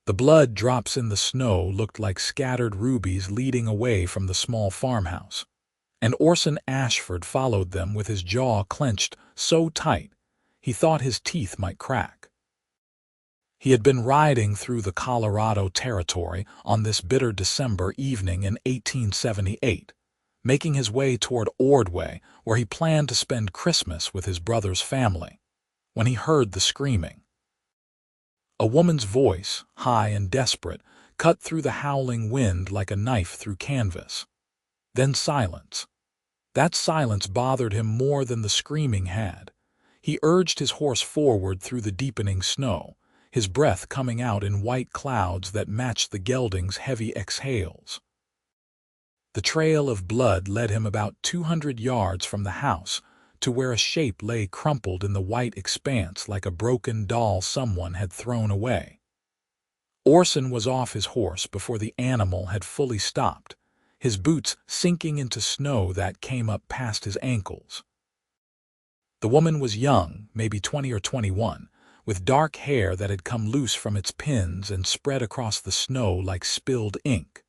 The blood drops in the snow looked like scattered rubies leading away from the small farmhouse, and Orson Ashford followed them with his jaw clenched so tight he thought his teeth might crack. He had been riding through the Colorado Territory on this bitter December evening in 1878, making his way toward Ordway, where he planned to spend Christmas with his brother's family, when he heard the screaming. A woman's voice, high and desperate, cut through the howling wind like a knife through canvas. Then silence. That silence bothered him more than the screaming had. He urged his horse forward through the deepening snow, his breath coming out in white clouds that matched the gelding's heavy exhales. The trail of blood led him about 200 yards from the house to where a shape lay crumpled in the white expanse like a broken doll someone had thrown away. Orson was off his horse before the animal had fully stopped, his boots sinking into snow that came up past his ankles. The woman was young, maybe 20 or 21, with dark hair that had come loose from its pins and spread across the snow like spilled ink.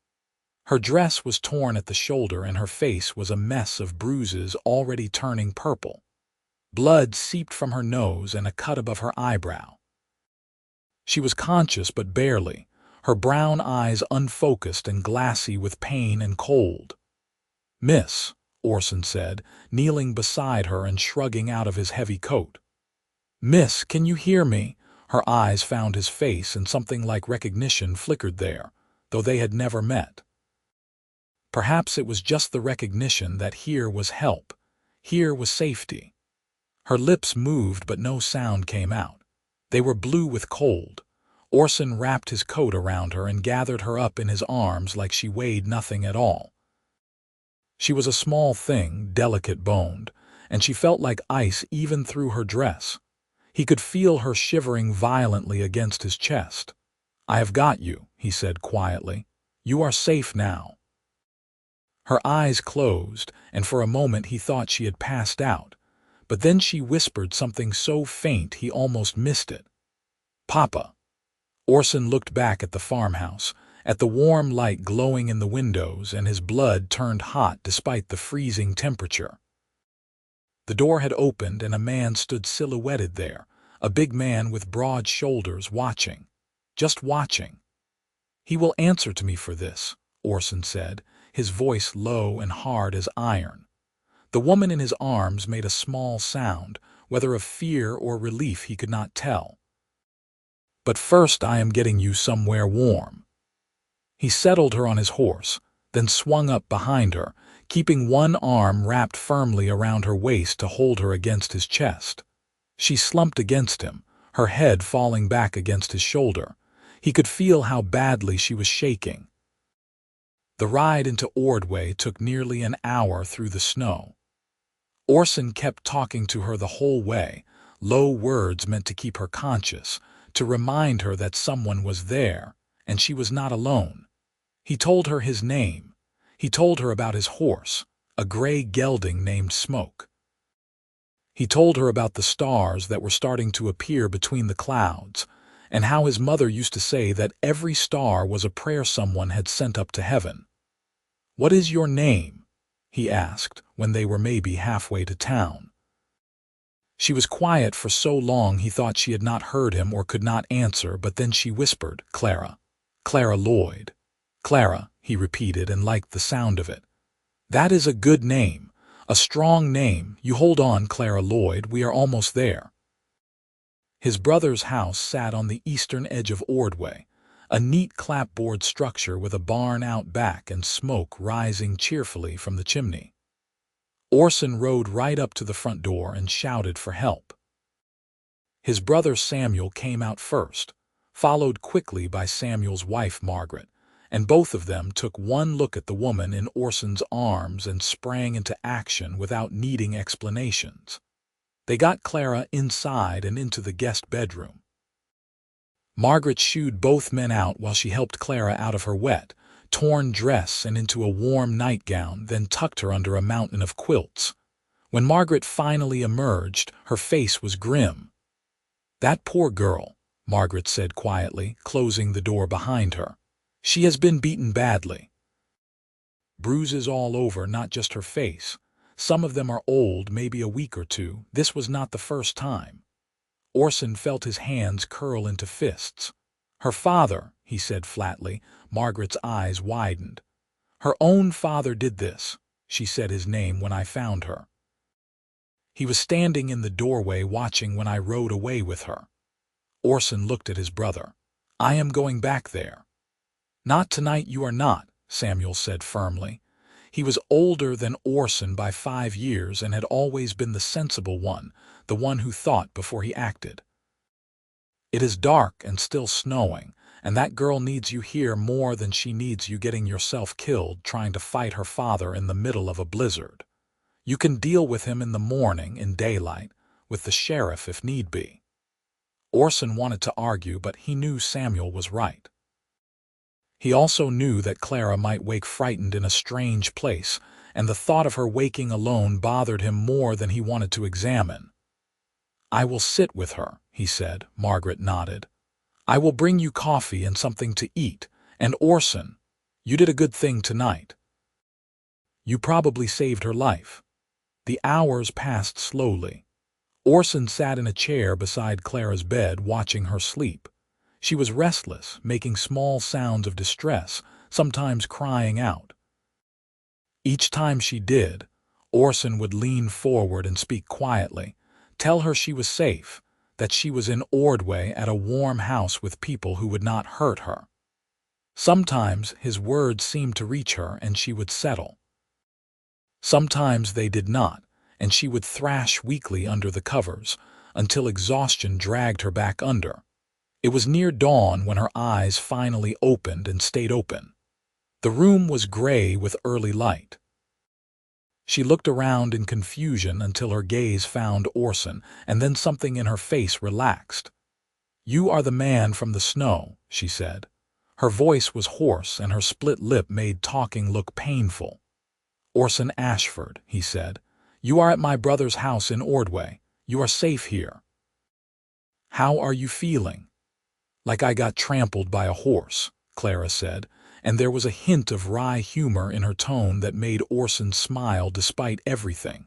Her dress was torn at the shoulder and her face was a mess of bruises already turning purple. Blood seeped from her nose and a cut above her eyebrow. She was conscious but barely, her brown eyes unfocused and glassy with pain and cold. "Miss," Orson said, kneeling beside her and shrugging out of his heavy coat. "Miss, can you hear me?" Her eyes found his face and something like recognition flickered there, though they had never met. Perhaps it was just the recognition that here was help, here was safety. Her lips moved but no sound came out. They were blue with cold. Orson wrapped his coat around her and gathered her up in his arms like she weighed nothing at all. She was a small thing, delicate-boned, and she felt like ice even through her dress. He could feel her shivering violently against his chest. "I have got you," he said quietly. "You are safe now." Her eyes closed, and for a moment he thought she had passed out, but then she whispered something so faint he almost missed it. "Papa." Orson looked back at the farmhouse, at the warm light glowing in the windows, and his blood turned hot despite the freezing temperature. The door had opened and a man stood silhouetted there, a big man with broad shoulders watching, just watching. "He will answer to me for this," Orson said, his voice low and hard as iron. The woman in his arms made a small sound, whether of fear or relief he could not tell. "But first I am getting you somewhere warm." He settled her on his horse, then swung up behind her, keeping one arm wrapped firmly around her waist to hold her against his chest. She slumped against him, her head falling back against his shoulder. He could feel how badly she was shaking. The ride into Ordway took nearly an hour through the snow. Orson kept talking to her the whole way, low words meant to keep her conscious, to remind her that someone was there, and she was not alone. He told her his name. He told her about his horse, a gray gelding named Smoke. He told her about the stars that were starting to appear between the clouds, and how his mother used to say that every star was a prayer someone had sent up to heaven. "What is your name?" he asked when they were maybe halfway to town. She was quiet for so long he thought she had not heard him or could not answer, but then she whispered, "Clara. Clara Lloyd." "Clara," he repeated and liked the sound of it. "That is a good name, a strong name. You hold on, Clara Lloyd, we are almost there." His brother's house sat on the eastern edge of Ordway, a neat clapboard structure with a barn out back and smoke rising cheerfully from the chimney. Orson rode right up to the front door and shouted for help. His brother Samuel came out first, followed quickly by Samuel's wife Margaret, and both of them took one look at the woman in Orson's arms and sprang into action without needing explanations. They got Clara inside and into the guest bedroom. Margaret shooed both men out while she helped Clara out of her wet, torn dress and into a warm nightgown, then tucked her under a mountain of quilts. When Margaret finally emerged, her face was grim. "That poor girl," Margaret said quietly, closing the door behind her. She has been beaten badly. Bruises all over, not just her face. Some of them are old, maybe a week or two. This was not the first time. Orson felt his hands curl into fists. Her father, he said flatly. Margaret's eyes widened. Her own father did this. She said his name when I found her. He was standing in the doorway watching when I rode away with her. Orson looked at his brother. I am going back there. Not tonight, you are not, Samuel said firmly. He was older than Orson by 5 years and had always been the sensible one, the one who thought before he acted. It is dark and still snowing, and that girl needs you here more than she needs you getting yourself killed trying to fight her father in the middle of a blizzard. You can deal with him in the morning, in daylight, with the sheriff if need be. Orson wanted to argue, but he knew Samuel was right. He also knew that Clara might wake frightened in a strange place, and the thought of her waking alone bothered him more than he wanted to examine. I will sit with her, he said. Margaret nodded. I will bring you coffee and something to eat, and Orson, you did a good thing tonight. You probably saved her life. The hours passed slowly. Orson sat in a chair beside Clara's bed watching her sleep. She was restless, making small sounds of distress, sometimes crying out. Each time she did, Orson would lean forward and speak quietly, tell her she was safe, that she was in Ordway at a warm house with people who would not hurt her. Sometimes his words seemed to reach her and she would settle. Sometimes they did not, and she would thrash weakly under the covers, until exhaustion dragged her back under. It was near dawn when her eyes finally opened and stayed open. The room was gray with early light. She looked around in confusion until her gaze found Orson, and then something in her face relaxed. You are the man from the snow, she said. Her voice was hoarse and her split lip made talking look painful. Orson Ashford, he said. You are at my brother's house in Ordway. You are safe here. How are you feeling? Like I got trampled by a horse, Clara said, and there was a hint of wry humor in her tone that made Orson smile despite everything.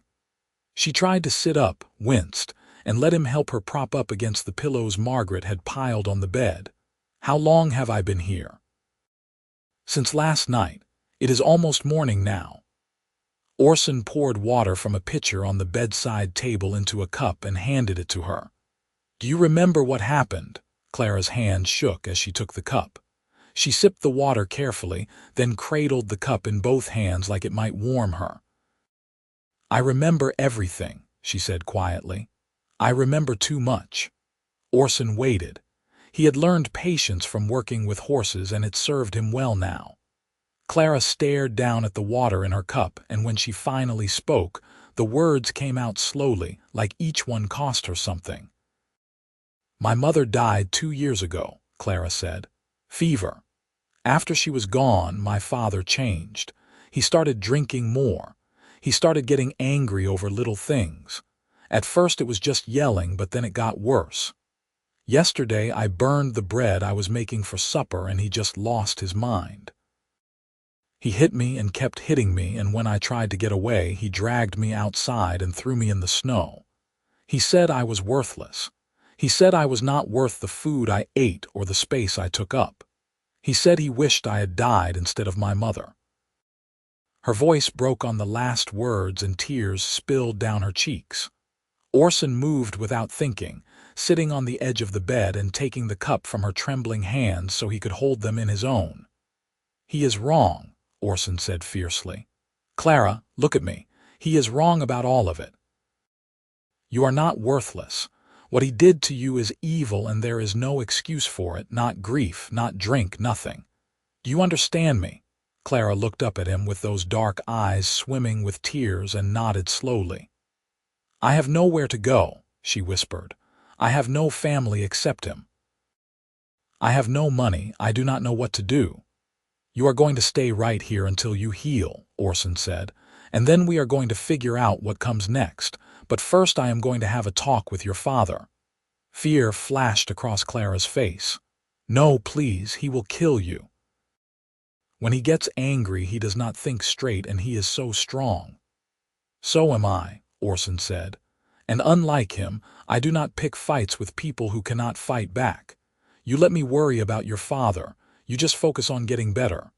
She tried to sit up, winced, and let him help her prop up against the pillows Margaret had piled on the bed. How long have I been here? Since last night. It is almost morning now. Orson poured water from a pitcher on the bedside table into a cup and handed it to her. Do you remember what happened? Clara's hand shook as she took the cup. She sipped the water carefully, then cradled the cup in both hands like it might warm her. I remember everything, she said quietly. I remember too much. Orson waited. He had learned patience from working with horses, and it served him well now. Clara stared down at the water in her cup, and when she finally spoke, the words came out slowly, like each one cost her something. My mother died 2 years ago, Clara said. Fever. After she was gone, my father changed. He started drinking more. He started getting angry over little things. At first it was just yelling, but then it got worse. Yesterday I burned the bread I was making for supper and he just lost his mind. He hit me and kept hitting me, and when I tried to get away, he dragged me outside and threw me in the snow. He said I was worthless. He said I was not worth the food I ate or the space I took up. He said he wished I had died instead of my mother. Her voice broke on the last words and tears spilled down her cheeks. Orson moved without thinking, sitting on the edge of the bed and taking the cup from her trembling hands so he could hold them in his own. He is wrong, Orson said fiercely. Clara, look at me. He is wrong about all of it. You are not worthless. What he did to you is evil and there is no excuse for it, not grief, not drink, nothing. Do you understand me? Clara looked up at him with those dark eyes swimming with tears and nodded slowly. I have nowhere to go, she whispered. I have no family except him. I have no money. I do not know what to do. You are going to stay right here until you heal, Orson said, and then we are going to figure out what comes next, but first I am going to have a talk with your father. Fear flashed across Clara's face. "No, please, he will kill you. When he gets angry, he does not think straight, and he is so strong." "So am I," Orson said. "And unlike him, I do not pick fights with people who cannot fight back. You let me worry about your father. You just focus on getting better."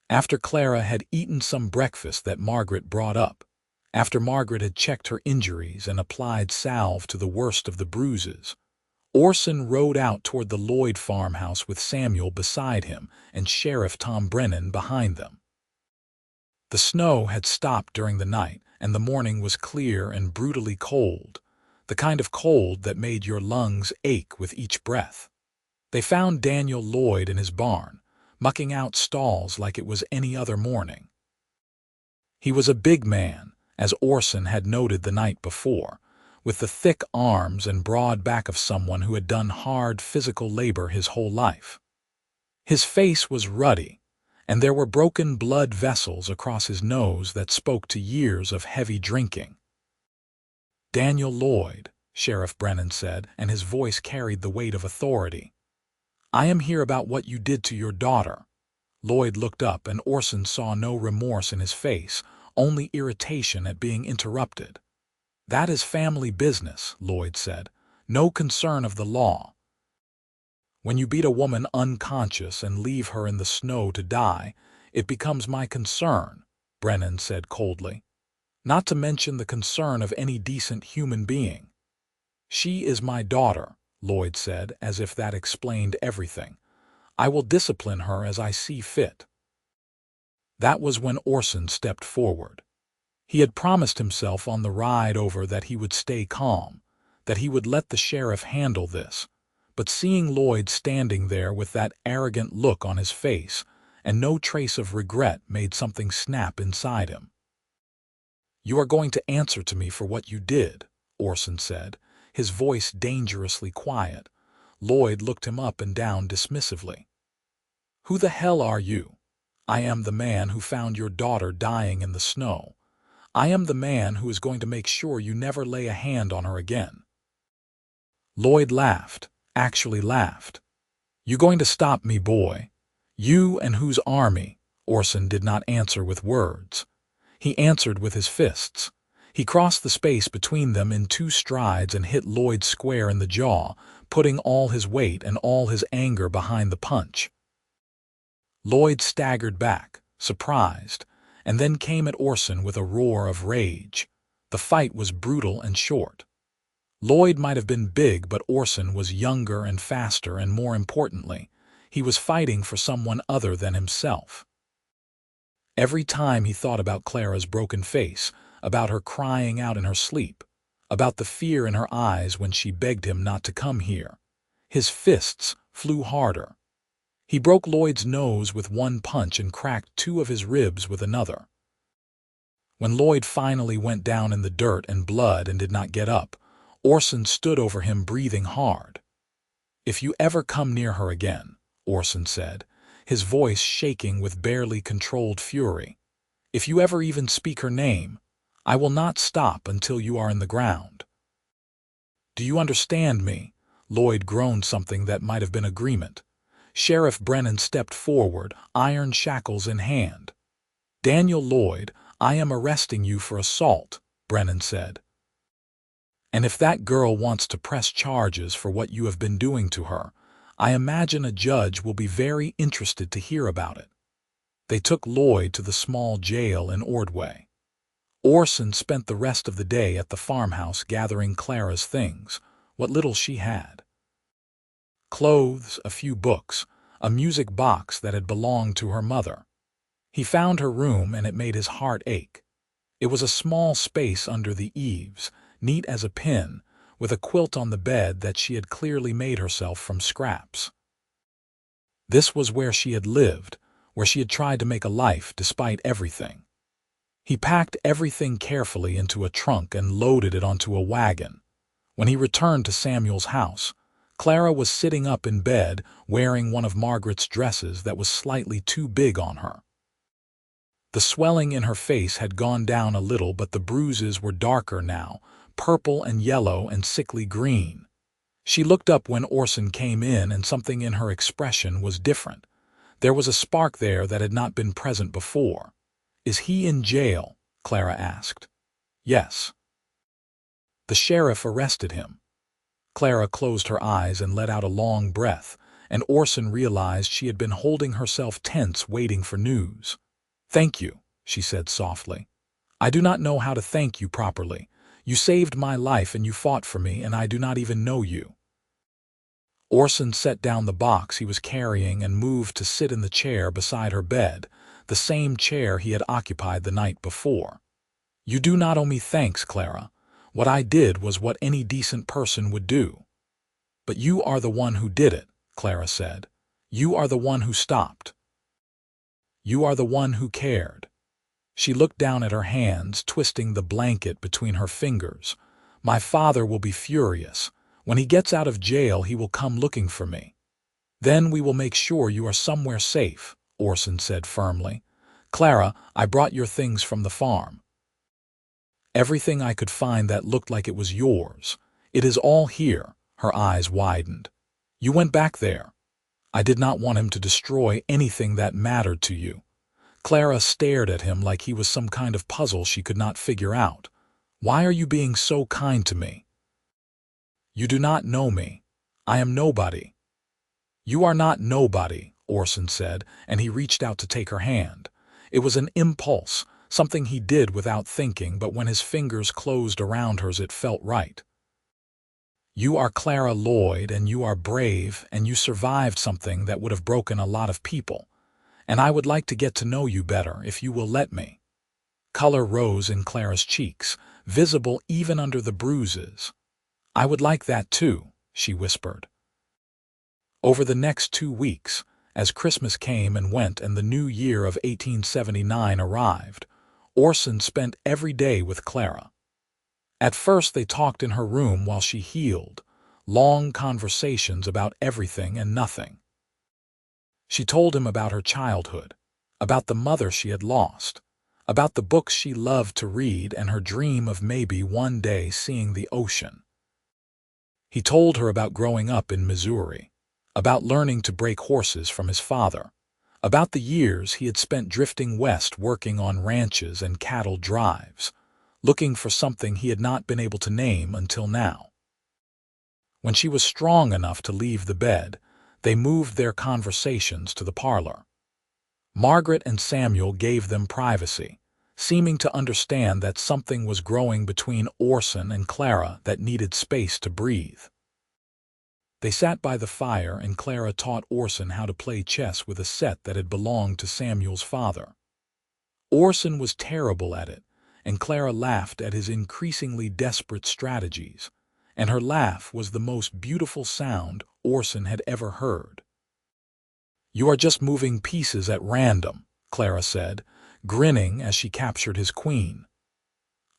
After Clara had eaten some breakfast that Margaret brought up, after Margaret had checked her injuries and applied salve to the worst of the bruises, Orson rode out toward the Lloyd farmhouse with Samuel beside him and Sheriff Tom Brennan behind them. The snow had stopped during the night, and the morning was clear and brutally cold, the kind of cold that made your lungs ache with each breath. They found Daniel Lloyd in his barn, mucking out stalls like it was any other morning. He was a big man, as Orson had noted the night before, with the thick arms and broad back of someone who had done hard physical labor his whole life. His face was ruddy, and there were broken blood vessels across his nose that spoke to years of heavy drinking. "Daniel Lloyd," Sheriff Brennan said, and his voice carried the weight of authority. "I am here about what you did to your daughter." Lloyd looked up, and Orson saw no remorse in his face, only irritation at being interrupted. "That is family business," Lloyd said. "No concern of the law." "When you beat a woman unconscious and leave her in the snow to die, it becomes my concern," Brennan said coldly. "Not to mention the concern of any decent human being." "She is my daughter," Lloyd said, as if that explained everything. "I will discipline her as I see fit." That was when Orson stepped forward. He had promised himself on the ride over that he would stay calm, that he would let the sheriff handle this, but seeing Lloyd standing there with that arrogant look on his face and no trace of regret made something snap inside him. "You are going to answer to me for what you did," Orson said, his voice dangerously quiet. Lloyd looked him up and down dismissively. "Who the hell are you?" "I am the man who found your daughter dying in the snow. I am the man who is going to make sure you never lay a hand on her again." Lloyd laughed, actually laughed. "You going to stop me, boy? You and whose army?" Orson did not answer with words. He answered with his fists. He crossed the space between them in 2 strides and hit Lloyd square in the jaw, putting all his weight and all his anger behind the punch. Lloyd staggered back, surprised, and then came at Orson with a roar of rage. The fight was brutal and short. Lloyd might have been big, but Orson was younger and faster, and more importantly, he was fighting for someone other than himself. Every time he thought about Clara's broken face, about her crying out in her sleep, about the fear in her eyes when she begged him not to come here, his fists flew harder. He broke Lloyd's nose with one punch and cracked 2 of his ribs with another. When Lloyd finally went down in the dirt and blood and did not get up, Orson stood over him breathing hard. "If you ever come near her again," Orson said, his voice shaking with barely controlled fury, "if you ever even speak her name, I will not stop until you are in the ground." "Do you understand me?" Lloyd groaned something that might have been agreement. Sheriff Brennan stepped forward, iron shackles in hand. "Daniel Lloyd, I am arresting you for assault," Brennan said. "And if that girl wants to press charges for what you have been doing to her, I imagine a judge will be very interested to hear about it." They took Lloyd to the small jail in Ordway. Orson spent the rest of the day at the farmhouse gathering Clara's things, what little she had. Clothes, a few books, a music box that had belonged to her mother. He found her room and it made his heart ache. It was a small space under the eaves, neat as a pin, with a quilt on the bed that she had clearly made herself from scraps. This was where she had lived, where she had tried to make a life despite everything. He packed everything carefully into a trunk and loaded it onto a wagon. When he returned to Samuel's house, Clara was sitting up in bed wearing one of Margaret's dresses that was slightly too big on her. The swelling in her face had gone down a little, but the bruises were darker now, purple and yellow and sickly green. She looked up when Orson came in, and something in her expression was different. There was a spark there that had not been present before. "Is he in jail?" Clara asked. "Yes. The sheriff arrested him." Clara closed her eyes and let out a long breath, and Orson realized she had been holding herself tense, waiting for news. "Thank you," she said softly. "I do not know how to thank you properly. You saved my life and you fought for me, and I do not even know you." Orson set down the box he was carrying and moved to sit in the chair beside her bed, the same chair he had occupied the night before. "You do not owe me thanks, Clara. What I did was what any decent person would do." "But you are the one who did it," Clara said. "You are the one who stopped. You are the one who cared." She looked down at her hands, twisting the blanket between her fingers. "My father will be furious. When he gets out of jail, he will come looking for me." "Then we will make sure you are somewhere safe," Orson said firmly. "Clara, I brought your things from the farm. Everything I could find that looked like it was yours. It is all here." Her eyes widened. "You went back there. I did not want him to destroy anything that mattered to you." Clara stared at him like he was some kind of puzzle she could not figure out. "Why are you being so kind to me?" "You do not know me. I am nobody." "You are not nobody," Orson said, and he reached out to take her hand. It was an impulse, something he did without thinking, but when his fingers closed around hers it felt right. "You are Clara Lloyd, and you are brave, and you survived something that would have broken a lot of people. And I would like to get to know you better if you will let me." Color rose in Clara's cheeks, visible even under the bruises. "I would like that too," she whispered. Over the next 2 weeks, as Christmas came and went and the new year of 1879 arrived, Orson spent every day with Clara. At first they talked in her room while she healed, long conversations about everything and nothing. She told him about her childhood, about the mother she had lost, about the books she loved to read and her dream of maybe one day seeing the ocean. He told her about growing up in Missouri, about learning to break horses from his father, about the years he had spent drifting west working on ranches and cattle drives, looking for something he had not been able to name until now. When she was strong enough to leave the bed, they moved their conversations to the parlor. Margaret and Samuel gave them privacy, seeming to understand that something was growing between Orson and Clara that needed space to breathe. They sat by the fire and Clara taught Orson how to play chess with a set that had belonged to Samuel's father. Orson was terrible at it, and Clara laughed at his increasingly desperate strategies, and her laugh was the most beautiful sound Orson had ever heard. "You are just moving pieces at random," Clara said, grinning as she captured his queen.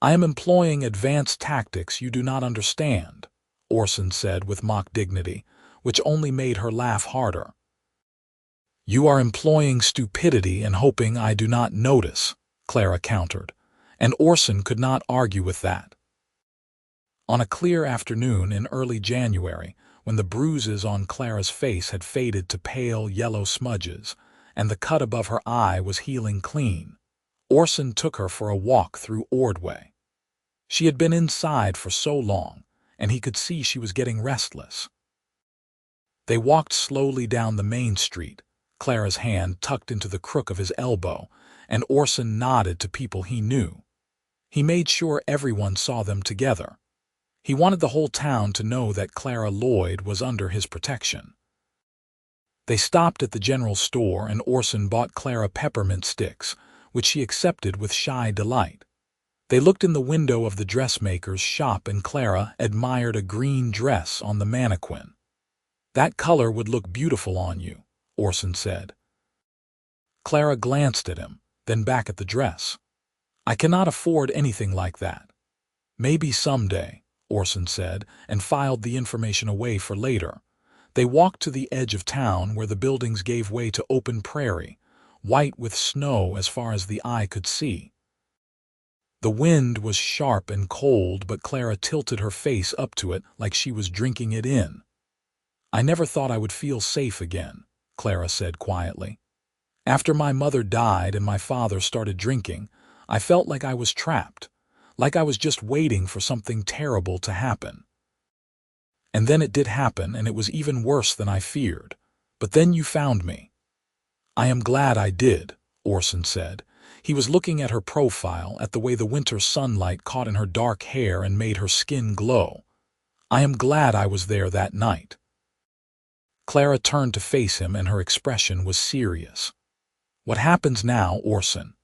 "I am employing advanced tactics you do not understand," Orson said with mock dignity, which only made her laugh harder. "You are employing stupidity and hoping I do not notice," Clara countered, and Orson could not argue with that. On a clear afternoon in early January, when the bruises on Clara's face had faded to pale yellow smudges, and the cut above her eye was healing clean, Orson took her for a walk through Ordway. She had been inside for so long, and he could see she was getting restless. They walked slowly down the main street, Clara's hand tucked into the crook of his elbow, and Orson nodded to people he knew. He made sure everyone saw them together. He wanted the whole town to know that Clara Lloyd was under his protection. They stopped at the general store and Orson bought Clara peppermint sticks, which she accepted with shy delight. They looked in the window of the dressmaker's shop and Clara admired a green dress on the mannequin. "That color would look beautiful on you," Orson said. Clara glanced at him, then back at the dress. "I cannot afford anything like that." "Maybe someday," Orson said, and filed the information away for later. They walked to the edge of town where the buildings gave way to open prairie, white with snow as far as the eye could see. The wind was sharp and cold, but Clara tilted her face up to it like she was drinking it in. "I never thought I would feel safe again," Clara said quietly. "After my mother died and my father started drinking, I felt like I was trapped, like I was just waiting for something terrible to happen. And then it did happen, and it was even worse than I feared. But then you found me." "I am glad I did," Orson said. He was looking at her profile, at the way the winter sunlight caught in her dark hair and made her skin glow. "I am glad I was there that night." Clara turned to face him, and her expression was serious. "What happens now, Orson?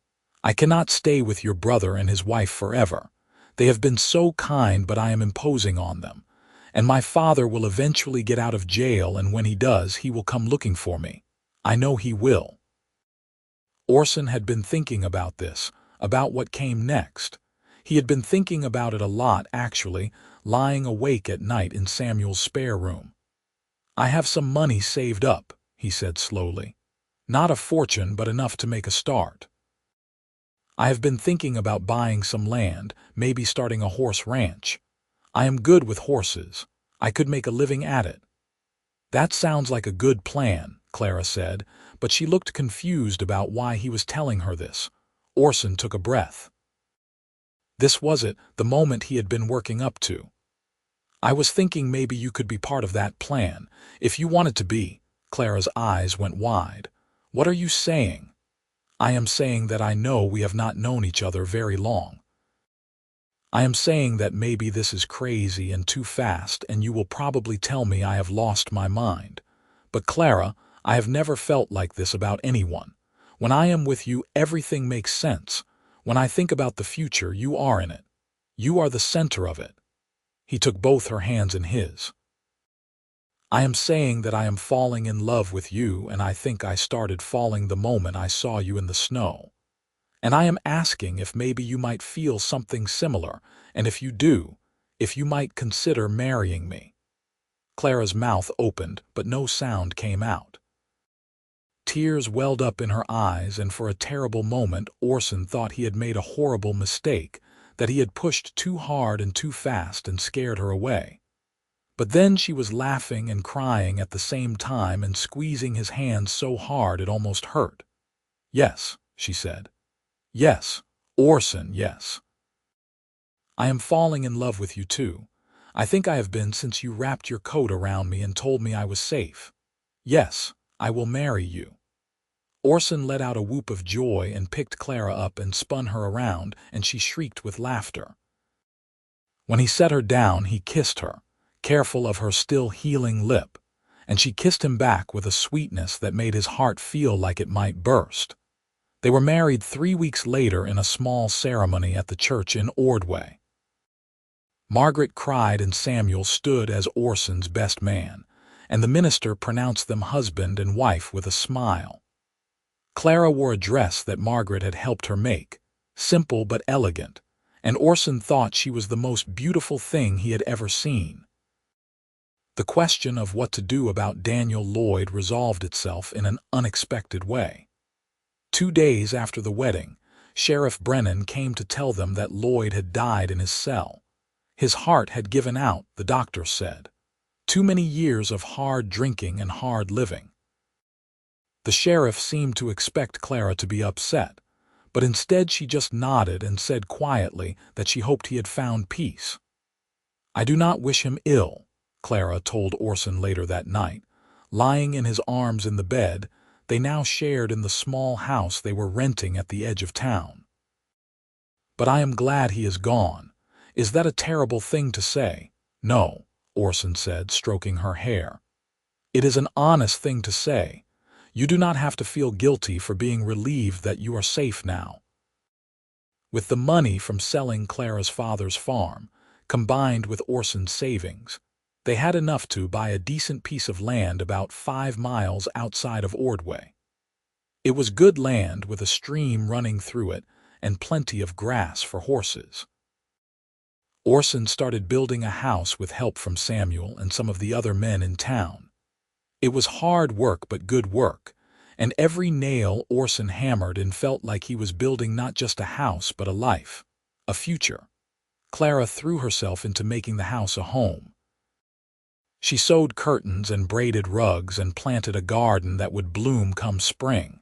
I cannot stay with your brother and his wife forever. They have been so kind, but I am imposing on them. And my father will eventually get out of jail, and when he does, he will come looking for me. I know he will." Orson had been thinking about this, about what came next. He had been thinking about it a lot, actually, lying awake at night in Samuel's spare room. "I have some money saved up," he said slowly. "Not a fortune, but enough to make a start. I have been thinking about buying some land, maybe starting a horse ranch. I am good with horses. I could make a living at it." "That sounds like a good plan," Clara said, but she looked confused about why he was telling her this. Orson took a breath. This was it, the moment he had been working up to. "I was thinking maybe you could be part of that plan, if you wanted to be." Clara's eyes went wide. "What are you saying?" "I am saying that I know we have not known each other very long. I am saying that maybe this is crazy and too fast, and you will probably tell me I have lost my mind. But Clara, I have never felt like this about anyone. When I am with you, everything makes sense. When I think about the future, you are in it. You are the center of it." He took both her hands in his. "I am saying that I am falling in love with you, and I think I started falling the moment I saw you in the snow. And I am asking if maybe you might feel something similar, and if you do, if you might consider marrying me." Clara's mouth opened, but no sound came out. Tears welled up in her eyes, and for a terrible moment Orson thought he had made a horrible mistake, that he had pushed too hard and too fast and scared her away. But then she was laughing and crying at the same time and squeezing his hand so hard it almost hurt. "Yes," she said. "Yes, Orson, yes. I am falling in love with you too. I think I have been since you wrapped your coat around me and told me I was safe. Yes, I will marry you." Orson let out a whoop of joy and picked Clara up and spun her around, and she shrieked with laughter. When he set her down, he kissed her, careful of her still healing lip, and she kissed him back with a sweetness that made his heart feel like it might burst. They were married 3 weeks later in a small ceremony at the church in Ordway. Margaret cried and Samuel stood as Orson's best man, and the minister pronounced them husband and wife with a smile. Clara wore a dress that Margaret had helped her make, simple but elegant, and Orson thought she was the most beautiful thing he had ever seen. The question of what to do about Daniel Lloyd resolved itself in an unexpected way. 2 days after the wedding, Sheriff Brennan came to tell them that Lloyd had died in his cell. His heart had given out, the doctor said. Too many years of hard drinking and hard living. The sheriff seemed to expect Clara to be upset, but instead she just nodded and said quietly that she hoped he had found peace. "I do not wish him ill," Clara told Orson later that night. Lying in his arms in the bed, they now shared in the small house they were renting at the edge of town. "But I am glad he is gone. Is that a terrible thing to say?" "No," Orson said, stroking her hair. "It is an honest thing to say. You do not have to feel guilty for being relieved that you are safe now." With the money from selling Clara's father's farm, combined with Orson's savings, they had enough to buy a decent piece of land about 5 miles outside of Ordway. It was good land with a stream running through it and plenty of grass for horses. Orson started building a house with help from Samuel and some of the other men in town. It was hard work but good work, and every nail Orson hammered in felt like he was building not just a house but a life. a future. Clara threw herself into making the house a home. She sewed curtains and braided rugs and planted a garden that would bloom come spring.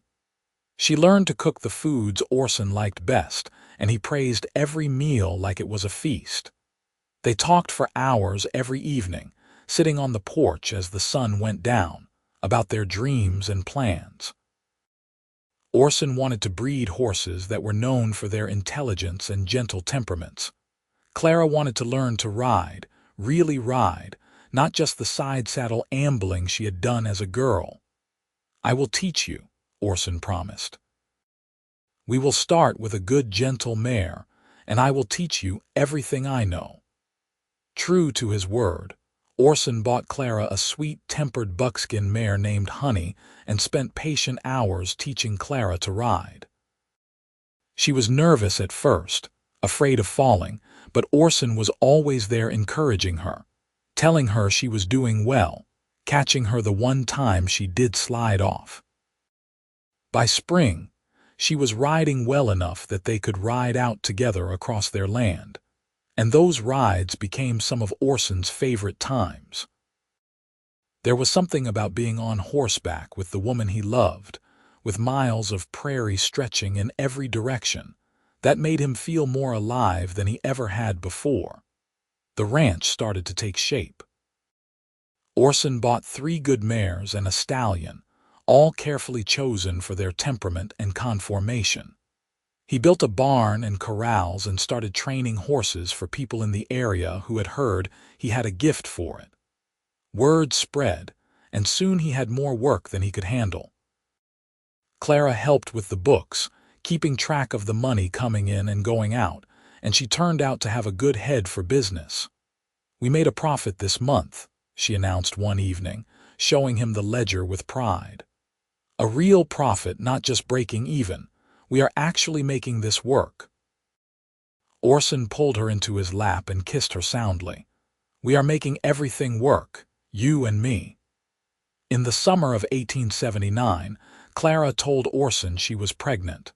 She learned to cook the foods Orson liked best, and he praised every meal like it was a feast. They talked for hours every evening, sitting on the porch as the sun went down, about their dreams and plans. Orson wanted to breed horses that were known for their intelligence and gentle temperaments. Clara wanted to learn to ride, really ride, not just the side-saddle ambling she had done as a girl. "I will teach you," Orson promised. "We will start with a good gentle mare, and I will teach you everything I know." True to his word, Orson bought Clara a sweet-tempered buckskin mare named Honey and spent patient hours teaching Clara to ride. She was nervous at first, afraid of falling, but Orson was always there encouraging her, telling her she was doing well, catching her the one time she did slide off. By spring, she was riding well enough that they could ride out together across their land, and those rides became some of Orson's favorite times. There was something about being on horseback with the woman he loved, with miles of prairie stretching in every direction, that made him feel more alive than he ever had before. The ranch started to take shape. Orson bought 3 good mares and a stallion, all carefully chosen for their temperament and conformation. He built a barn and corrals and started training horses for people in the area who had heard he had a gift for it. Word spread, and soon he had more work than he could handle. Clara helped with the books, keeping track of the money coming in and going out, and she turned out to have a good head for business. "We made a profit this month," she announced one evening, showing him the ledger with pride. "A real profit, not just breaking even. We are actually making this work." Orson pulled her into his lap and kissed her soundly. "We are making everything work, you and me." In the summer of 1879, Clara told Orson she was pregnant.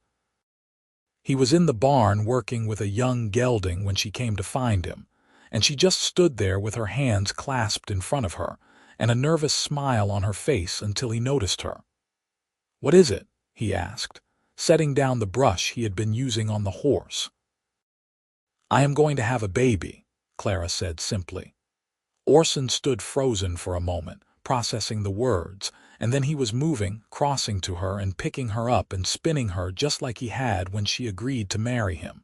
He was in the barn working with a young gelding when she came to find him, and she just stood there with her hands clasped in front of her and a nervous smile on her face until he noticed her. "What is it?" he asked, setting down the brush he had been using on the horse. "I am going to have a baby," Clara said simply. Orson stood frozen for a moment, processing the words, and then he was moving, crossing to her and picking her up and spinning her just like he had when she agreed to marry him.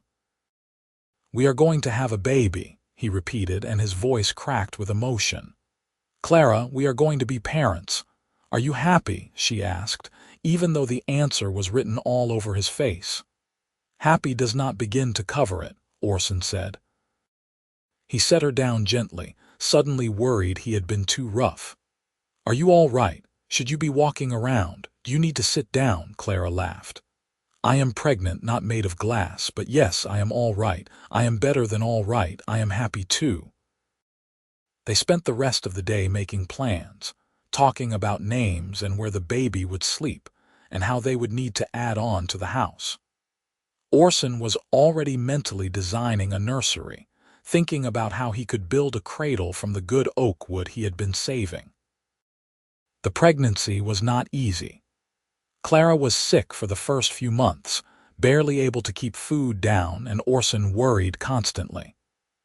"We are going to have a baby," he repeated, and his voice cracked with emotion. "Clara, we are going to be parents. Are you happy?" she asked, even though the answer was written all over his face. "Happy does not begin to cover it," Orson said. He set her down gently, suddenly worried he had been too rough. "Are you all right? Should you be walking around? Do you need to sit down?" Clara laughed. "I am pregnant, not made of glass, but yes, I am all right. I am better than all right. I am happy too." They spent the rest of the day making plans, talking about names and where the baby would sleep, and how they would need to add on to the house. Orson was already mentally designing a nursery, thinking about how he could build a cradle from the good oak wood he had been saving. The pregnancy was not easy. Clara was sick for the first few months, barely able to keep food down, and Orson worried constantly.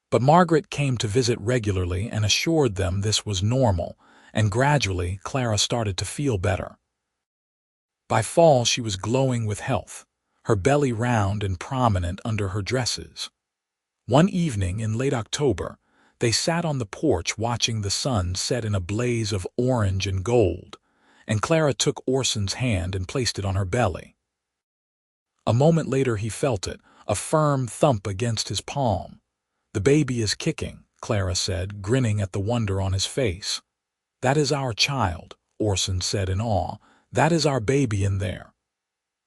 But Margaret came to visit regularly and assured them this was normal, and gradually Clara started to feel better. By fall she was glowing with health, her belly round and prominent under her dresses. One evening in late October, they sat on the porch watching the sun set in a blaze of orange and gold, and Clara took Orson's hand and placed it on her belly. A moment later he felt it, a firm thump against his palm. "The baby is kicking," Clara said, grinning at the wonder on his face. "That is our child," Orson said in awe. "That is our baby in there."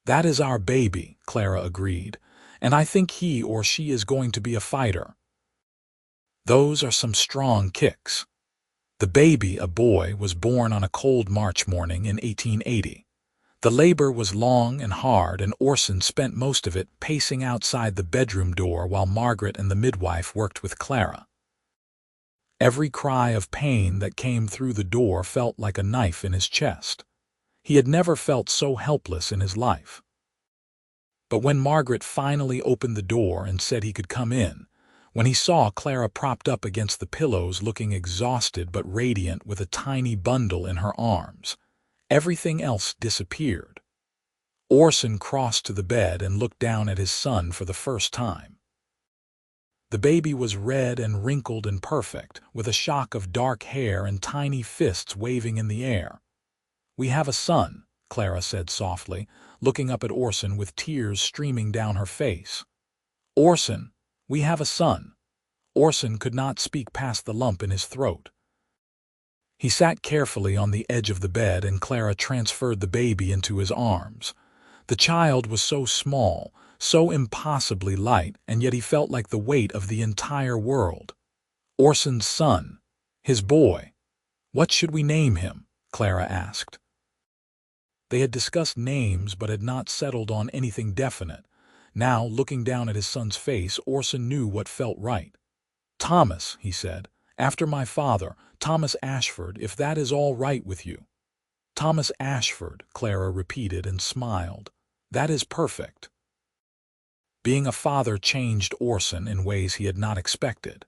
"That is our baby," Clara agreed, "and I think he or she is going to be a fighter. Those are some strong kicks." The baby, a boy, was born on a cold March morning in 1880. The labor was long and hard, and Orson spent most of it pacing outside the bedroom door while Margaret and the midwife worked with Clara. Every cry of pain that came through the door felt like a knife in his chest. He had never felt so helpless in his life. But when Margaret finally opened the door and said he could come in, when he saw Clara propped up against the pillows looking exhausted but radiant with a tiny bundle in her arms, everything else disappeared. Orson crossed to the bed and looked down at his son for the first time. The baby was red and wrinkled and perfect, with a shock of dark hair and tiny fists waving in the air. "We have a son," Clara said softly, looking up at Orson with tears streaming down her face. "Orson, we have a son." Orson could not speak past the lump in his throat. He sat carefully on the edge of the bed and Clara transferred the baby into his arms. The child was so small, so impossibly light, and yet he felt like the weight of the entire world. Orson's son, his boy. "What should we name him?" Clara asked. They had discussed names but had not settled on anything definite. Now, looking down at his son's face, Orson knew what felt right. "Thomas," he said, "after my father, Thomas Ashford, if that is all right with you." "Thomas Ashford," Clara repeated and smiled. "That is perfect." Being a father changed Orson in ways he had not expected.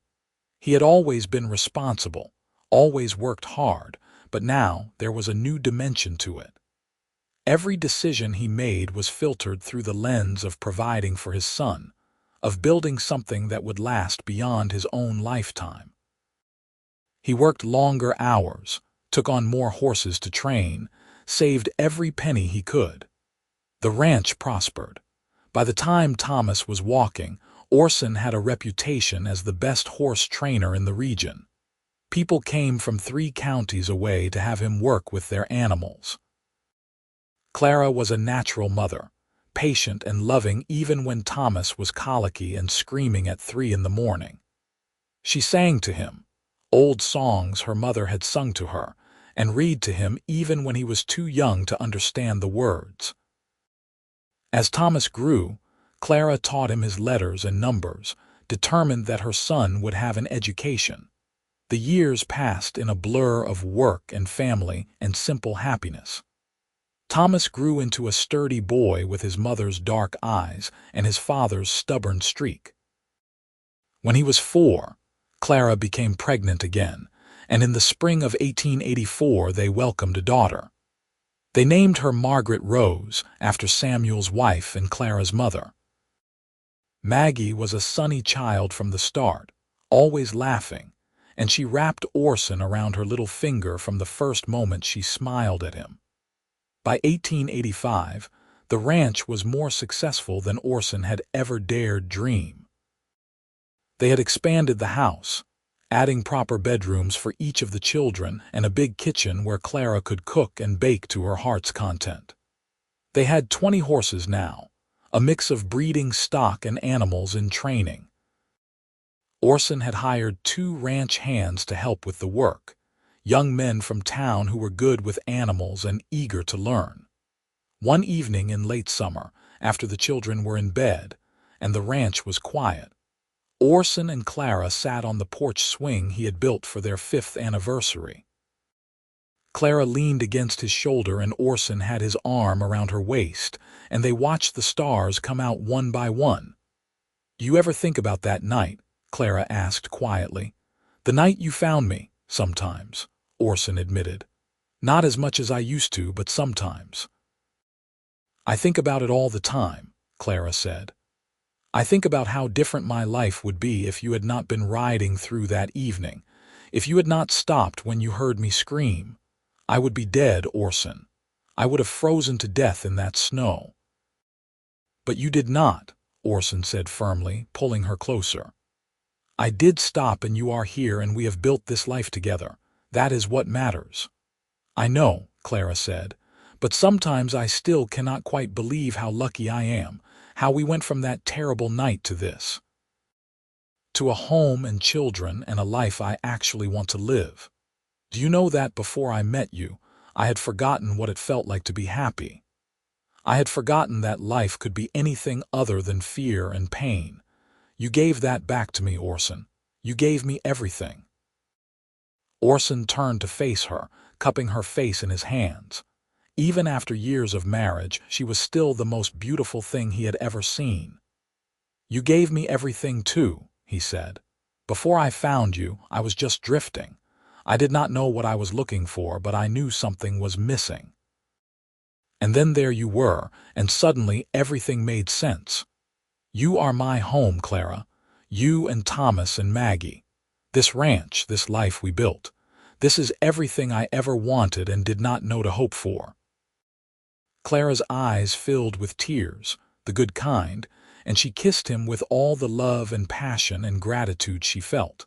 He had always been responsible, always worked hard, but now there was a new dimension to it. Every decision he made was filtered through the lens of providing for his son, of building something that would last beyond his own lifetime. He worked longer hours, took on more horses to train, saved every penny he could. The ranch prospered. By the time Thomas was walking, Orson had a reputation as the best horse trainer in the region. People came from 3 counties away to have him work with their animals. Clara was a natural mother, patient and loving even when Thomas was colicky and screaming at 3 in the morning. She sang to him, old songs her mother had sung to her, and read to him even when he was too young to understand the words. As Thomas grew, Clara taught him his letters and numbers, determined that her son would have an education. The years passed in a blur of work and family and simple happiness. Thomas grew into a sturdy boy with his mother's dark eyes and his father's stubborn streak. When he was 4, Clara became pregnant again, and in the spring of 1884 they welcomed a daughter. They named her Margaret Rose, after Samuel's wife and Clara's mother. Maggie was a sunny child from the start, always laughing, and she wrapped Orson around her little finger from the first moment she smiled at him. By 1885, the ranch was more successful than Orson had ever dared dream. They had expanded the house, adding proper bedrooms for each of the children and a big kitchen where Clara could cook and bake to her heart's content. They had 20 horses now, a mix of breeding stock and animals in training. Orson had hired 2 ranch hands to help with the work, young men from town who were good with animals and eager to learn. One evening in late summer, after the children were in bed and the ranch was quiet, Orson and Clara sat on the porch swing he had built for their 5th anniversary. Clara leaned against his shoulder and Orson had his arm around her waist, and they watched the stars come out one by one. "Do you ever think about that night?" Clara asked quietly. "The night you found me, sometimes," Orson admitted. "Not as much as I used to, but sometimes." "I think about it all the time," Clara said. "I think about how different my life would be if you had not been riding through that evening, if you had not stopped when you heard me scream. I would be dead, Orson. I would have frozen to death in that snow." "But you did not," Orson said firmly, pulling her closer. "I did stop and you are here and we have built this life together. That is what matters." "I know," Clara said, "but sometimes I still cannot quite believe how lucky I am, how we went from that terrible night to this. To a home and children and a life I actually want to live. Do you know that before I met you, I had forgotten what it felt like to be happy? I had forgotten that life could be anything other than fear and pain. You gave that back to me, Orson. You gave me everything. Orson turned to face her, cupping her face in his hands. Even after years of marriage, she was still the most beautiful thing he had ever seen. You gave me everything too, he said. Before I found you, I was just drifting. I did not know what I was looking for, but I knew something was missing. And then there you were, and suddenly everything made sense. You are my home, Clara. You and Thomas and Maggie. This ranch, this life we built. This is everything I ever wanted and did not know to hope for. Clara's eyes filled with tears, the good kind, and she kissed him with all the love and passion and gratitude she felt.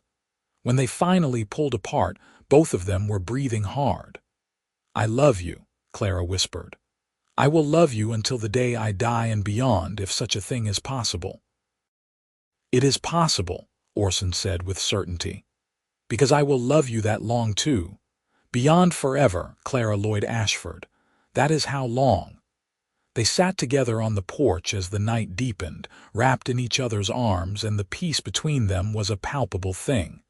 When they finally pulled apart, both of them were breathing hard. I love you, Clara whispered. I will love you until the day I die and beyond, if such a thing is possible. It is possible, Orson said with certainty. Because I will love you that long too. Beyond forever, Clara Lloyd Ashford. That is how long. They sat together on the porch as the night deepened, wrapped in each other's arms, and the peace between them was a palpable thing.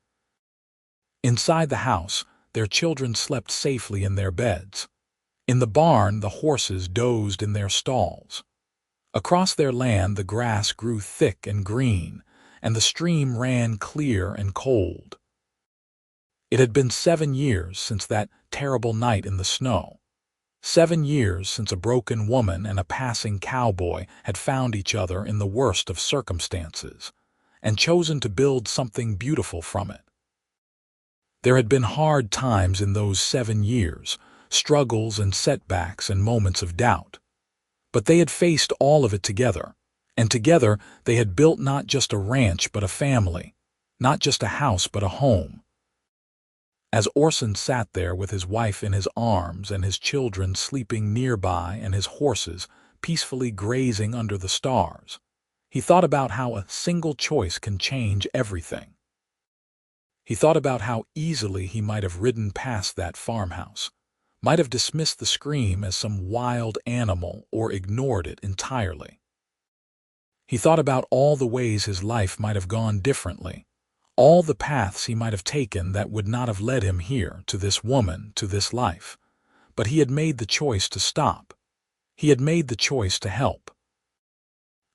Inside the house, their children slept safely in their beds. In the barn, the horses dozed in their stalls. Across their land, the grass grew thick and green, and the stream ran clear and cold. It had been 7 years since that terrible night in the snow. 7 years since a broken woman and a passing cowboy had found each other in the worst of circumstances, and chosen to build something beautiful from it. There had been hard times in those 7 years, struggles and setbacks and moments of doubt. But they had faced all of it together, and together they had built not just a ranch but a family, not just a house but a home. As Orson sat there with his wife in his arms and his children sleeping nearby and his horses peacefully grazing under the stars, he thought about how a single choice can change everything. He thought about how easily he might have ridden past that farmhouse, might have dismissed the scream as some wild animal or ignored it entirely. He thought about all the ways his life might have gone differently, all the paths he might have taken that would not have led him here, to this woman, to this life. But he had made the choice to stop. He had made the choice to help.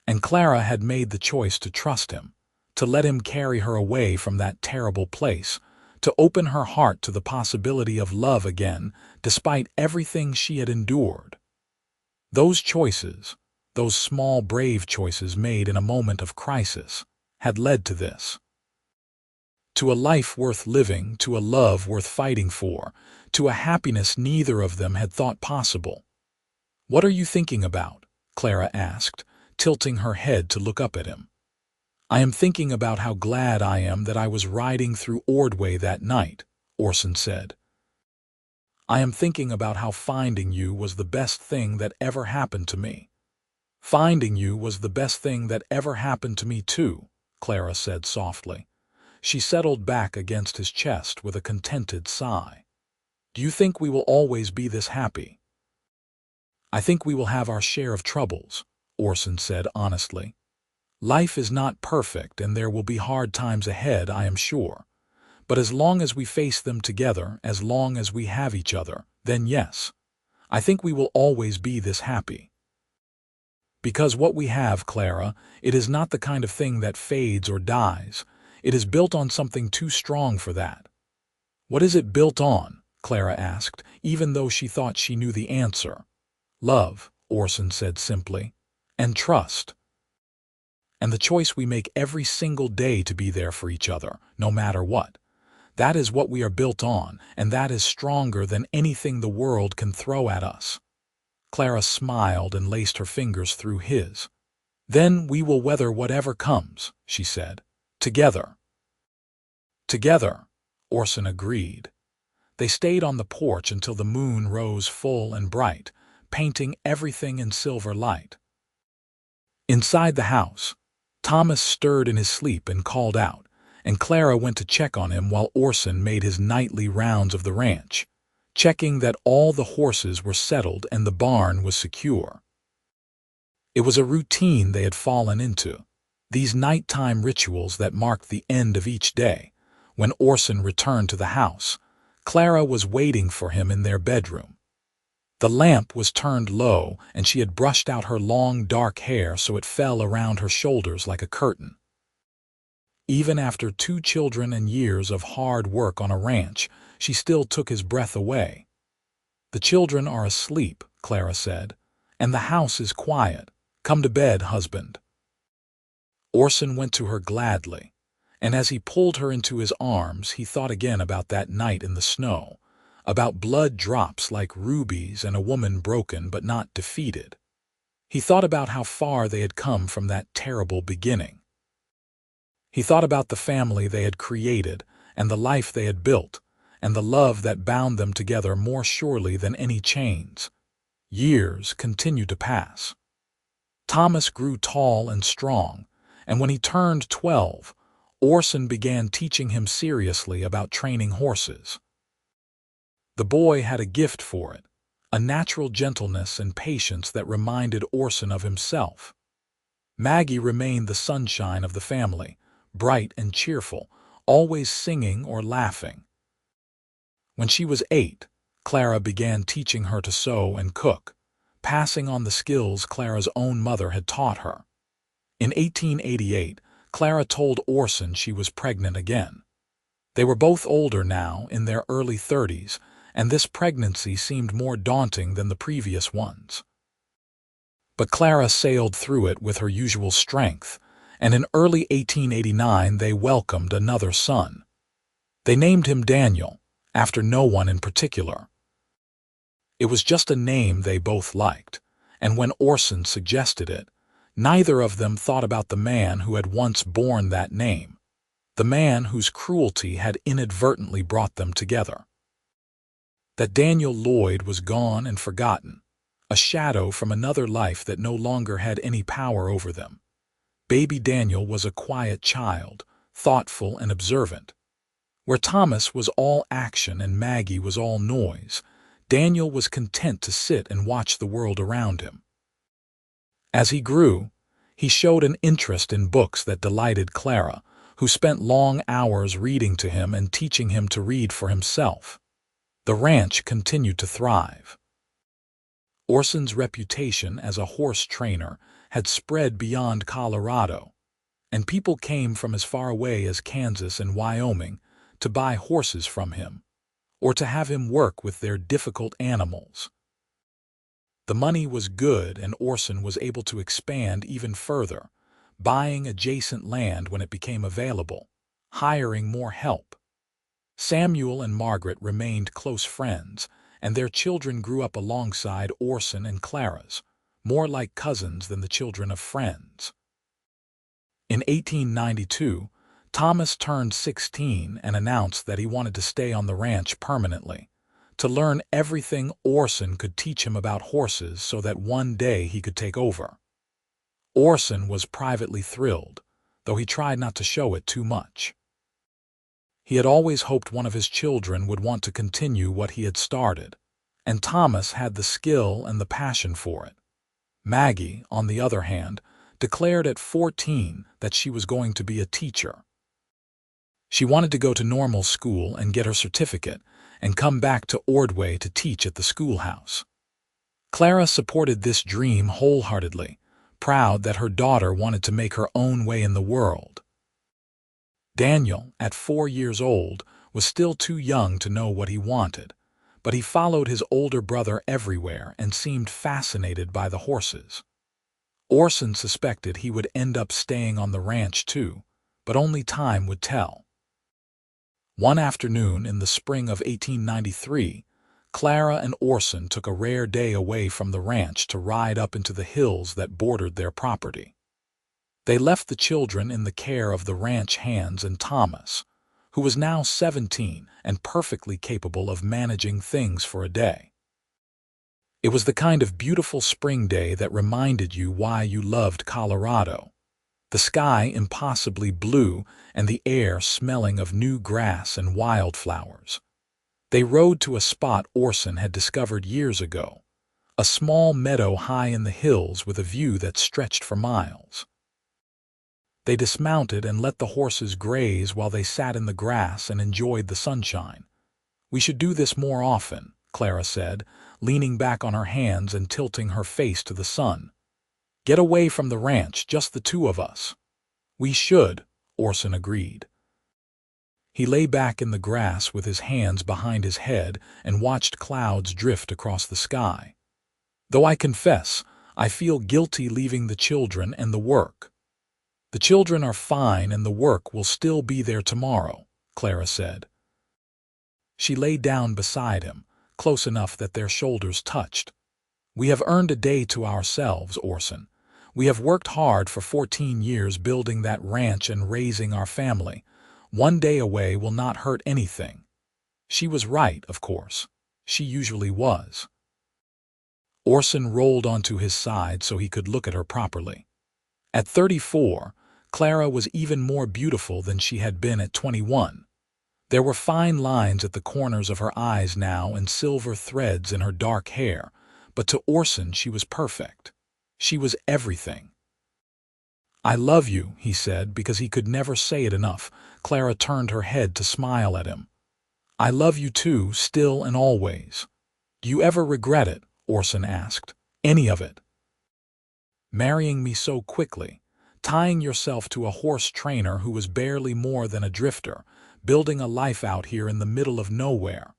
And Clara had made the choice to trust him, to let him carry her away from that terrible place, to open her heart to the possibility of love again, despite everything she had endured. Those choices, those small brave choices made in a moment of crisis, had led to this. To a life worth living, to a love worth fighting for, to a happiness neither of them had thought possible. "What are you thinking about?" Clara asked, tilting her head to look up at him. "I am thinking about how glad I am that I was riding through Ordway that night," Orson said. "I am thinking about how finding you was the best thing that ever happened to me." "Finding you was the best thing that ever happened to me too," Clara said softly. She settled back against his chest with a contented sigh. "Do you think we will always be this happy?" "I think we will have our share of troubles," Orson said honestly. "Life is not perfect and there will be hard times ahead, I am sure. But as long as we face them together, as long as we have each other, then yes, I think we will always be this happy. Because what we have, Clara, it is not the kind of thing that fades or dies. It is built on something too strong for that." "What is it built on?" Clara asked, even though she thought she knew the answer. "Love," Orson said simply, "and trust. And the choice we make every single day to be there for each other, no matter what. That is what we are built on, and that is stronger than anything the world can throw at us." Clara smiled and laced her fingers through his. "Then we will weather whatever comes," she said. "Together." "Together," Orson agreed. They stayed on the porch until the moon rose full and bright, painting everything in silver light. Inside the house, Thomas stirred in his sleep and called out, and Clara went to check on him while Orson made his nightly rounds of the ranch, checking that all the horses were settled and the barn was secure. It was a routine they had fallen into, these nighttime rituals that marked the end of each day. When Orson returned to the house, Clara was waiting for him in their bedroom. The lamp was turned low, and she had brushed out her long, dark hair so it fell around her shoulders like a curtain. Even after 2 children and years of hard work on a ranch, she still took his breath away. "The children are asleep," Clara said, "and the house is quiet. Come to bed, husband." Orson went to her gladly, and as he pulled her into his arms, he thought again about that night in the snow, about blood drops like rubies and a woman broken but not defeated. He thought about how far they had come from that terrible beginning. He thought about the family they had created and the life they had built and the love that bound them together more surely than any chains. Years continued to pass. Thomas grew tall and strong, and when he turned 12, Orson began teaching him seriously about training horses. The boy had a gift for it, a natural gentleness and patience that reminded Orson of himself. Maggie remained the sunshine of the family, bright and cheerful, always singing or laughing. When she was 8, Clara began teaching her to sew and cook, passing on the skills Clara's own mother had taught her. In 1888, Clara told Orson she was pregnant again. They were both older now, in their early 30s, and this pregnancy seemed more daunting than the previous ones. But Clara sailed through it with her usual strength, and in early 1889 they welcomed another son. They named him Daniel, after no one in particular. It was just a name they both liked, and when Orson suggested it, neither of them thought about the man who had once borne that name, the man whose cruelty had inadvertently brought them together. That Daniel Lloyd was gone and forgotten, a shadow from another life that no longer had any power over them. Baby Daniel was a quiet child, thoughtful and observant. Where Thomas was all action and Maggie was all noise, Daniel was content to sit and watch the world around him. As he grew, he showed an interest in books that delighted Clara, who spent long hours reading to him and teaching him to read for himself. The ranch continued to thrive. Orson's reputation as a horse trainer had spread beyond Colorado, and people came from as far away as Kansas and Wyoming to buy horses from him, or to have him work with their difficult animals. The money was good, and Orson was able to expand even further, buying adjacent land when it became available, hiring more help. Samuel and Margaret remained close friends, and their children grew up alongside Orson and Clara's, more like cousins than the children of friends. In 1892, Thomas turned 16 and announced that he wanted to stay on the ranch permanently, to learn everything Orson could teach him about horses so that one day he could take over. Orson was privately thrilled, though he tried not to show it too much. He had always hoped one of his children would want to continue what he had started, and Thomas had the skill and the passion for it. Maggie, on the other hand, declared at 14 that she was going to be a teacher. She wanted to go to normal school and get her certificate and come back to Ordway to teach at the schoolhouse. Clara supported this dream wholeheartedly, proud that her daughter wanted to make her own way in the world. Daniel, at 4 years old, was still too young to know what he wanted, but he followed his older brother everywhere and seemed fascinated by the horses. Orson suspected he would end up staying on the ranch too, but only time would tell. One afternoon in the spring of 1893, Clara and Orson took a rare day away from the ranch to ride up into the hills that bordered their property. They left the children in the care of the ranch hands and Thomas, who was now 17 and perfectly capable of managing things for a day. It was the kind of beautiful spring day that reminded you why you loved Colorado. The sky impossibly blue and the air smelling of new grass and wildflowers. They rode to a spot Orson had discovered years ago, a small meadow high in the hills with a view that stretched for miles. They dismounted and let the horses graze while they sat in the grass and enjoyed the sunshine. "We should do this more often," Clara said, leaning back on her hands and tilting her face to the sun. "Get away from the ranch, just the two of us." "We should," Orson agreed. He lay back in the grass with his hands behind his head and watched clouds drift across the sky. "Though I confess, I feel guilty leaving the children and the work." "The children are fine and the work will still be there tomorrow," Clara said. She lay down beside him, close enough that their shoulders touched. "We have earned a day to ourselves, Orson. We have worked hard for 14 years building that ranch and raising our family. One day away will not hurt anything." She was right, of course. She usually was. Orson rolled onto his side so he could look at her properly. At 34, Clara was even more beautiful than she had been at 21. There were fine lines at the corners of her eyes now and silver threads in her dark hair, but to Orson she was perfect. She was everything. "I love you," he said, because he could never say it enough. Clara turned her head to smile at him. "I love you too, still and always." "Do you ever regret it?" Orson asked. "Any of it?" "Marrying me so quickly, tying yourself to a horse trainer who was barely more than a drifter, building a life out here in the middle of nowhere."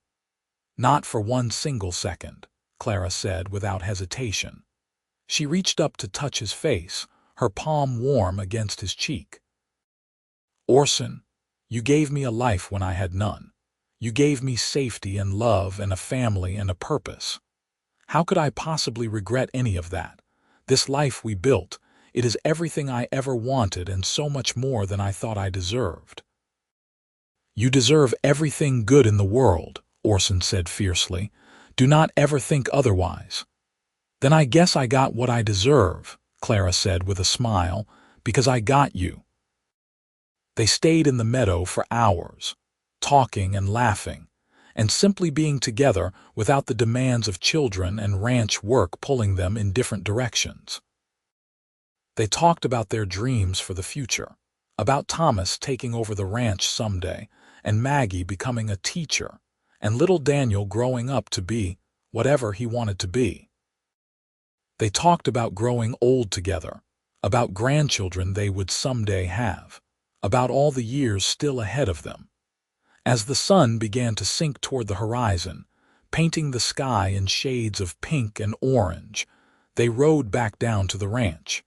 "Not for one single second," Clara said without hesitation. She reached up to touch his face, her palm warm against his cheek. "Orson, you gave me a life when I had none. You gave me safety and love and a family and a purpose. How could I possibly regret any of that? This life we built, it is everything I ever wanted and so much more than I thought I deserved." "You deserve everything good in the world," Orson said fiercely. "Do not ever think otherwise." "Then I guess I got what I deserve," Clara said with a smile, "because I got you." They stayed in the meadow for hours, talking and laughing, and simply being together without the demands of children and ranch work pulling them in different directions. They talked about their dreams for the future, about Thomas taking over the ranch someday, and Maggie becoming a teacher, and little Daniel growing up to be whatever he wanted to be. They talked about growing old together, about grandchildren they would someday have, about all the years still ahead of them. As the sun began to sink toward the horizon, painting the sky in shades of pink and orange, they rode back down to the ranch.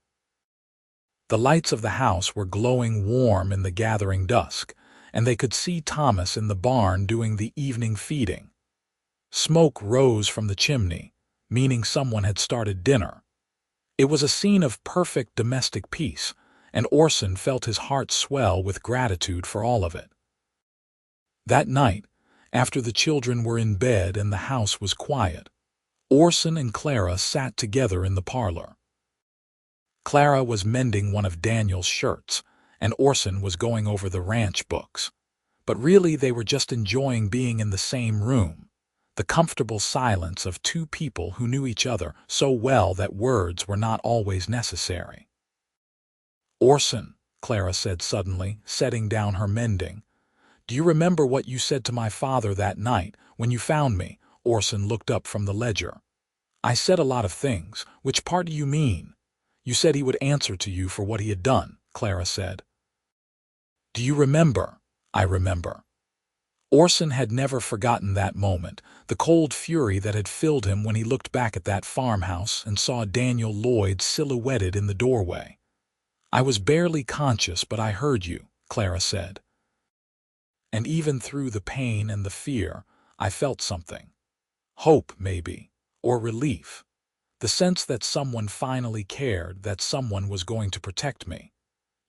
The lights of the house were glowing warm in the gathering dusk, and they could see Thomas in the barn doing the evening feeding. Smoke rose from the chimney, meaning someone had started dinner. It was a scene of perfect domestic peace, and Orson felt his heart swell with gratitude for all of it. That night, after the children were in bed and the house was quiet, Orson and Clara sat together in the parlor. Clara was mending one of Daniel's shirts, and Orson was going over the ranch books. But really they were just enjoying being in the same room, the comfortable silence of two people who knew each other so well that words were not always necessary. "Orson," Clara said suddenly, setting down her mending, "do you remember what you said to my father that night when you found me?" Orson looked up from the ledger. "I said a lot of things. Which part do you mean?" "You said he would answer to you for what he had done," Clara said. "Do you remember?" "I remember." Orson had never forgotten that moment, the cold fury that had filled him when he looked back at that farmhouse and saw Daniel Lloyd silhouetted in the doorway. "I was barely conscious, but I heard you," Clara said. "And even through the pain and the fear, I felt something. Hope, maybe, or relief. The sense that someone finally cared, that someone was going to protect me.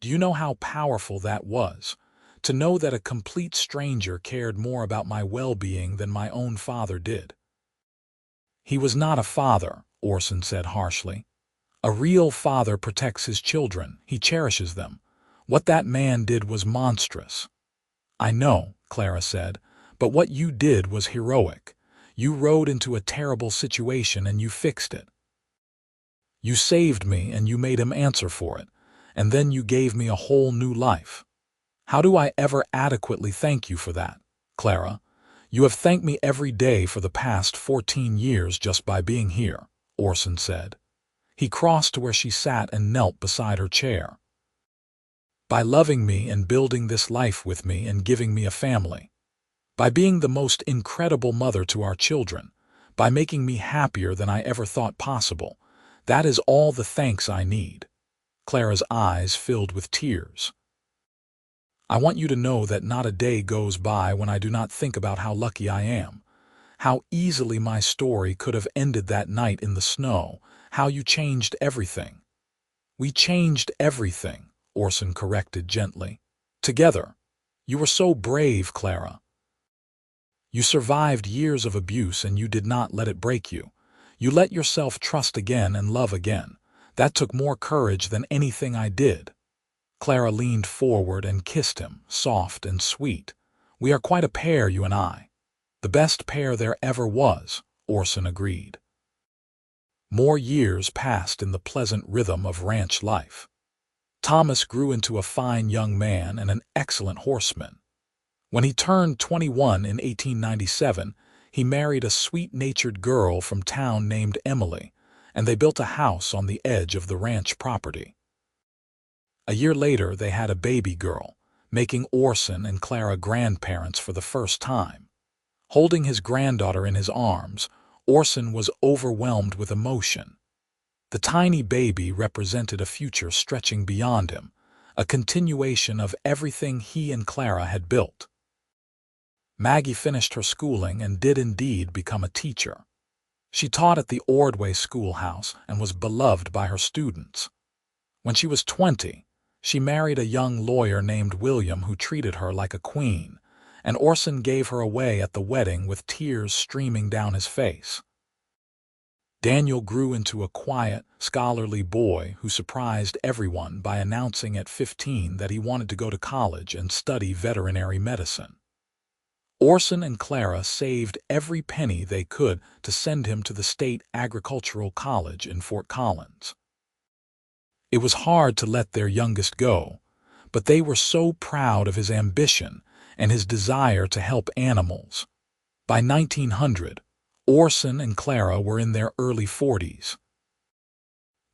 Do you know how powerful that was? To know that a complete stranger cared more about my well-being than my own father did." "He was not a father," Orson said harshly. "A real father protects his children. He cherishes them. What that man did was monstrous." "I know," Clara said, "but what you did was heroic. You rode into a terrible situation and you fixed it. You saved me and you made him answer for it, and then you gave me a whole new life. How do I ever adequately thank you for that, Clara? You have thanked me every day for the past 14 years just by being here, Orson said. He crossed to where she sat and knelt beside her chair. By loving me and building this life with me and giving me a family. By being the most incredible mother to our children. By making me happier than I ever thought possible. That is all the thanks I need. Clara's eyes filled with tears. I want you to know that not a day goes by when I do not think about how lucky I am. How easily my story could have ended that night in the snow. How you changed everything. We changed everything, Orson corrected gently. Together. You were so brave, Clara. You survived years of abuse and you did not let it break you. You let yourself trust again and love again. That took more courage than anything I did. Clara leaned forward and kissed him, soft and sweet. We are quite a pair, you and I. The best pair there ever was, Orson agreed. More years passed in the pleasant rhythm of ranch life. Thomas grew into a fine young man and an excellent horseman. When he turned 21 in 1897, he married a sweet-natured girl from town named Emily, and they built a house on the edge of the ranch property. A year later, they had a baby girl, making Orson and Clara grandparents for the first time. Holding his granddaughter in his arms, Orson was overwhelmed with emotion. The tiny baby represented a future stretching beyond him, a continuation of everything he and Clara had built. Maggie finished her schooling and did indeed become a teacher. She taught at the Ordway schoolhouse and was beloved by her students. When she was 20, she married a young lawyer named William who treated her like a queen, and Orson gave her away at the wedding with tears streaming down his face. Daniel grew into a quiet, scholarly boy who surprised everyone by announcing at 15 that he wanted to go to college and study veterinary medicine. Orson and Clara saved every penny they could to send him to the State Agricultural College in Fort Collins. It was hard to let their youngest go, but they were so proud of his ambition and his desire to help animals. By 1900, Orson and Clara were in their early 40s.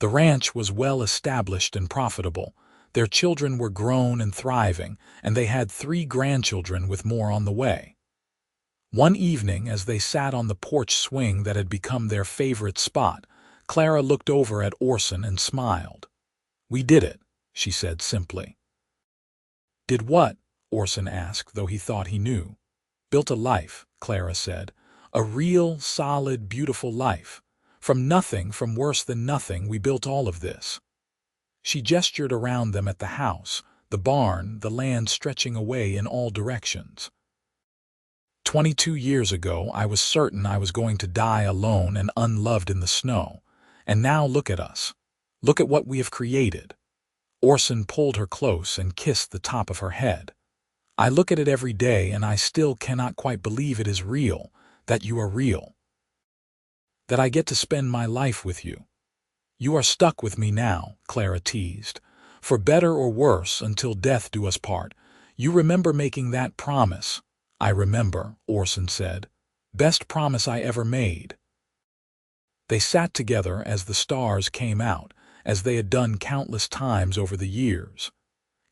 The ranch was well established and profitable. Their children were grown and thriving, and they had 3 grandchildren with more on the way. One evening, as they sat on the porch swing that had become their favorite spot, Clara looked over at Orson and smiled. "We did it," she said simply. "Did what?" Orson asked, though he thought he knew. "Built a life," Clara said. "A real, solid, beautiful life. From nothing, from worse than nothing, we built all of this." She gestured around them at the house, the barn, the land stretching away in all directions. 22 years ago, I was certain I was going to die alone and unloved in the snow. And now look at us. Look at what we have created." Orson pulled her close and kissed the top of her head. "I look at it every day and I still cannot quite believe it is real, that you are real. That I get to spend my life with you. You are stuck with me now," Clara teased. "For better or worse, until death do us part. You remember making that promise?" "I remember," Orson said. "Best promise I ever made." They sat together as the stars came out, as they had done countless times over the years.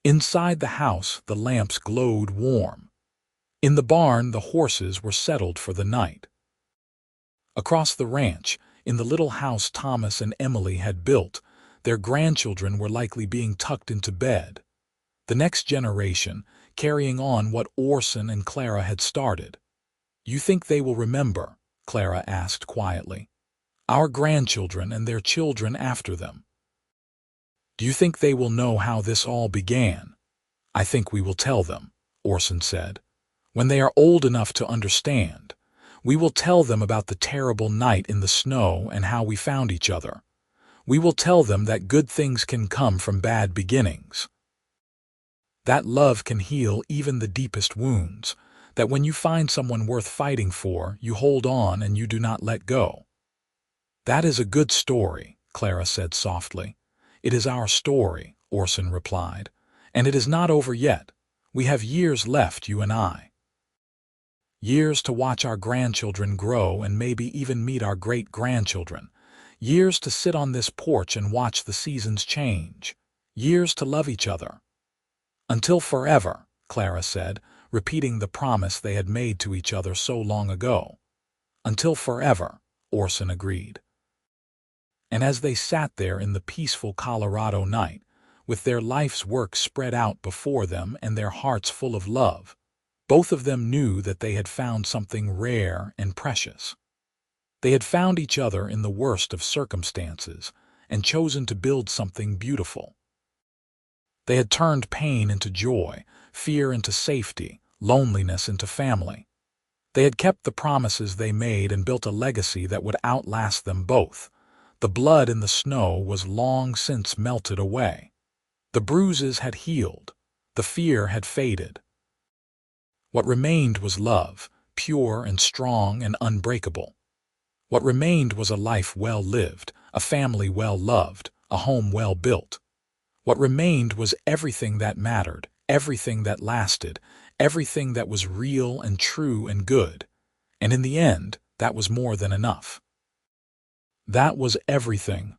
Inside the house, the lamps glowed warm. In the barn, the horses were settled for the night. Across the ranch, in the little house Thomas and Emily had built, their grandchildren were likely being tucked into bed. The next generation, carrying on what Orson and Clara had started. "You think they will remember?" Clara asked quietly. "Our grandchildren and their children after them. Do you think they will know how this all began?" "I think we will tell them," Orson said. "When they are old enough to understand. We will tell them about the terrible night in the snow and how we found each other. We will tell them that good things can come from bad beginnings. That love can heal even the deepest wounds. That when you find someone worth fighting for, you hold on and you do not let go. That is a good story, Clara said softly. It is our story, Orson replied. And it is not over yet. We have years left, you and I. Years to watch our grandchildren grow and maybe even meet our great-grandchildren. Years to sit on this porch and watch the seasons change. Years to love each other. Until forever, Clara said, repeating the promise they had made to each other so long ago. Until forever, Orson agreed. And as they sat there in the peaceful Colorado night, with their life's work spread out before them and their hearts full of love, both of them knew that they had found something rare and precious. They had found each other in the worst of circumstances and chosen to build something beautiful. They had turned pain into joy, fear into safety, loneliness into family. They had kept the promises they made and built a legacy that would outlast them both. The blood in the snow was long since melted away. The bruises had healed. The fear had faded. What remained was love, pure and strong and unbreakable. What remained was a life well lived, a family well loved, a home well built. What remained was everything that mattered, everything that lasted, everything that was real and true and good. And in the end, that was more than enough. That was everything,